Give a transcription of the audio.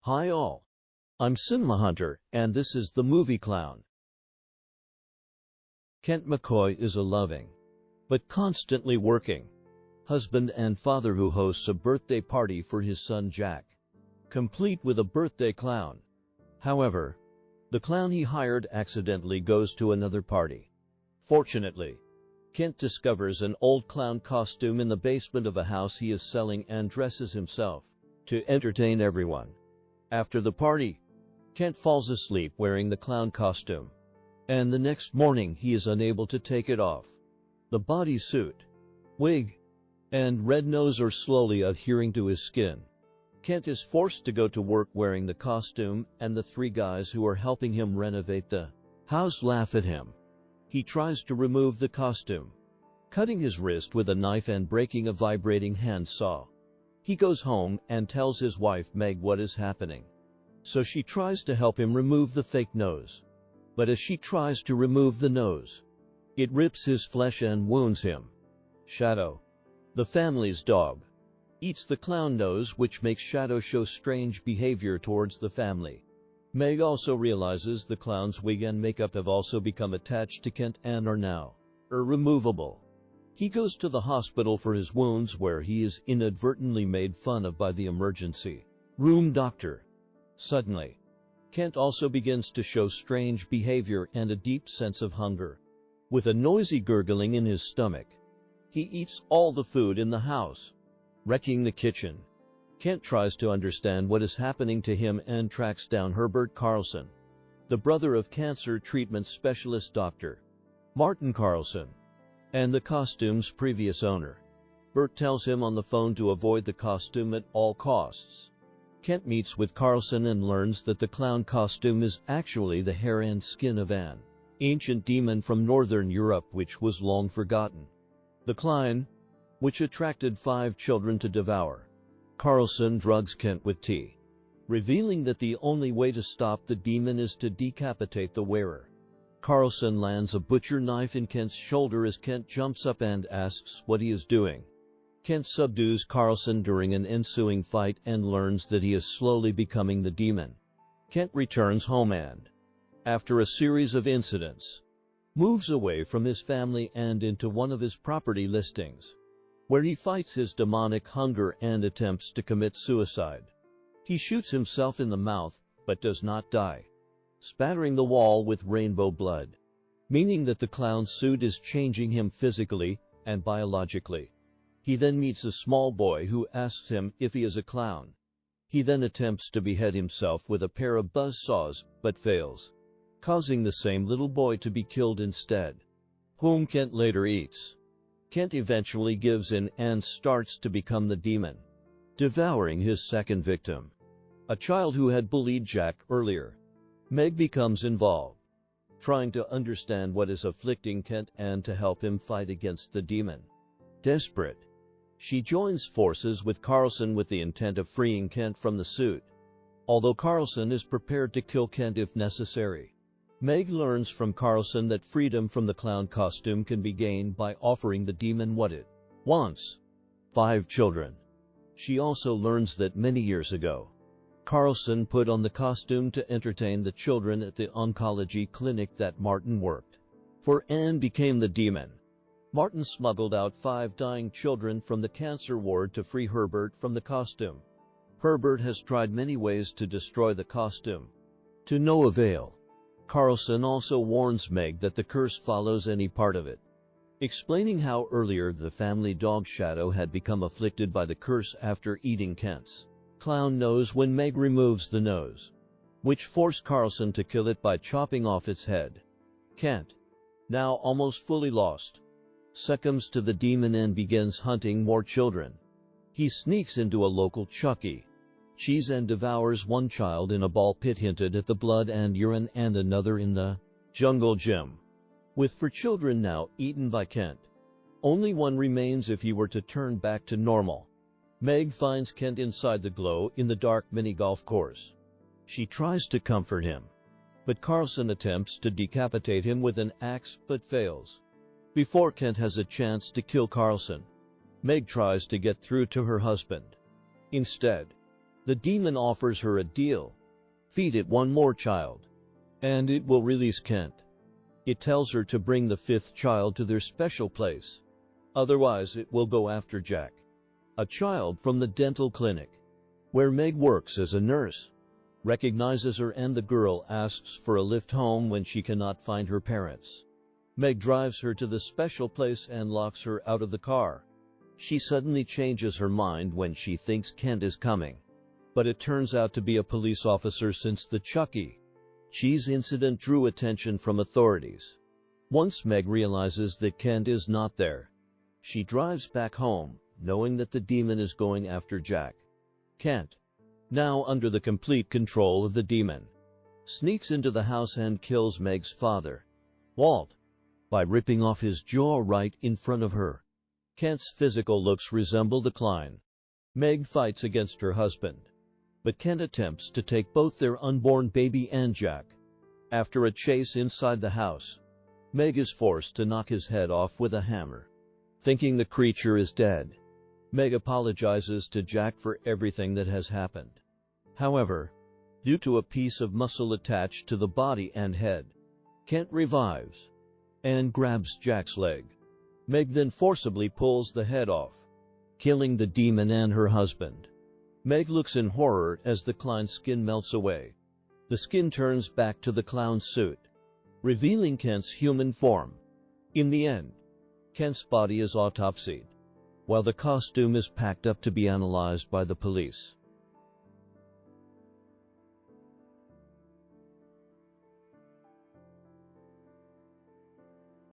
Hi all. I'm Cinema Hunter, and this is the Movie Clown. Kent McCoy is a loving, but constantly working, husband and father who hosts a birthday party for his son Jack, complete with a birthday clown. However, the clown he hired accidentally goes to another party. Fortunately, Kent discovers an old clown costume in the basement of a house he is selling and dresses himself to entertain everyone. After the party, Kent falls asleep wearing the clown costume, and the next morning he is unable to take it off. The bodysuit, wig, and red nose are slowly adhering to his skin. Kent is forced to go to work wearing the costume, and the three guys who are helping him renovate the house laugh at him. He tries to remove the costume, cutting his wrist with a knife and breaking a vibrating handsaw. He goes home and tells his wife Meg what is happening. So she tries to help him remove the fake nose. But as she tries to remove the nose, it rips his flesh and wounds him. Shadow, the family's dog, eats the clown nose, which makes Shadow show strange behavior towards the family. Meg also realizes the clown's wig and makeup have also become attached to Kent and are now irremovable. He goes to the hospital for his wounds, where he is inadvertently made fun of by the emergency room doctor. Suddenly, Kent also begins to show strange behavior and a deep sense of hunger. With a noisy gurgling in his stomach, he eats all the food in the house, wrecking the kitchen. Kent tries to understand what is happening to him and tracks down Herbert Carlson, the brother of cancer treatment specialist Dr. Martin Carlson, and the costume's previous owner. Bert tells him on the phone to avoid the costume at all costs. Kent meets with Carlson and learns that the clown costume is actually the hair and skin of an ancient demon from northern Europe which was long forgotten. The clown, which attracted 5 children to devour. Carlson drugs Kent with tea, revealing that the only way to stop the demon is to decapitate the wearer. Carlson lands a butcher knife in Kent's shoulder as Kent jumps up and asks what he is doing. Kent subdues Carlson during an ensuing fight and learns that he is slowly becoming the demon. Kent returns home and, after a series of incidents, moves away from his family and into one of his property listings, where he fights his demonic hunger and attempts to commit suicide. He shoots himself in the mouth, but does not die, spattering the wall with rainbow blood, meaning that the clown suit is changing him physically and biologically. He then meets a small boy who asks him if he is a clown. He then attempts to behead himself with a pair of buzzsaws, but fails, causing the same little boy to be killed instead, whom Kent later eats. Kent eventually gives in and starts to become the demon, devouring his second victim, a child who had bullied Jack earlier. Meg becomes involved, trying to understand what is afflicting Kent and to help him fight against the demon. Desperate, she joins forces with Carlson with the intent of freeing Kent from the suit, although Carlson is prepared to kill Kent if necessary. Meg learns from Carlson that freedom from the clown costume can be gained by offering the demon what it wants: 5 children. She also learns that many years ago, Carlson put on the costume to entertain the children at the oncology clinic that Martin worked for and became the demon. Martin smuggled out 5 dying children from the cancer ward to free Herbert from the costume. Herbert has tried many ways to destroy the costume, to no avail. Carlson also warns Meg that the curse follows any part of it, explaining how earlier the family dog Shadow had become afflicted by the curse after eating Kent's clown nose when Meg removes the nose, which forced Carlson to kill it by chopping off its head. Kent, now almost fully lost, succumbs to the demon and begins hunting more children. He sneaks into a local Chuck E. Cheese and devours one child in a ball pit hinted at the blood and urine and another in the jungle gym. With 4 children now eaten by Kent, only one remains if he were to turn back to normal. Meg finds Kent inside the glow-in-the-dark mini-golf course. She tries to comfort him, but Carlson attempts to decapitate him with an axe but fails. Before Kent has a chance to kill Carlson, Meg tries to get through to her husband. Instead, The demon offers her a deal. Feed it one more child, and it will release Kent. It tells her to bring the 5th child to their special place. Otherwise, it will go after Jack, a child from the dental clinic, where Meg works as a nurse, recognizes her, and the girl asks for a lift home when she cannot find her parents. Meg drives her to the special place and locks her out of the car. She suddenly changes her mind when she thinks Kent is coming, but it turns out to be a police officer since the Chuck E. Cheese incident drew attention from authorities. Once Meg realizes that Kent is not there, she drives back home, knowing that the demon is going after Jack. Kent, now under the complete control of the demon, sneaks into the house and kills Meg's father, Walt, by ripping off his jaw right in front of her. Kent's physical looks resemble the Klein. Meg fights against her husband, but Kent attempts to take both their unborn baby and Jack. After a chase inside the house, Meg is forced to knock his head off with a hammer. Thinking the creature is dead, Meg apologizes to Jack for everything that has happened. However, due to a piece of muscle attached to the body and head, Kent revives and grabs Jack's leg. Meg then forcibly pulls the head off, killing the demon and her husband. Meg looks in horror as the Klein's skin melts away. The skin turns back to the clown's suit, revealing Kent's human form. In the end, Kent's body is autopsied, while the costume is packed up to be analyzed by the police.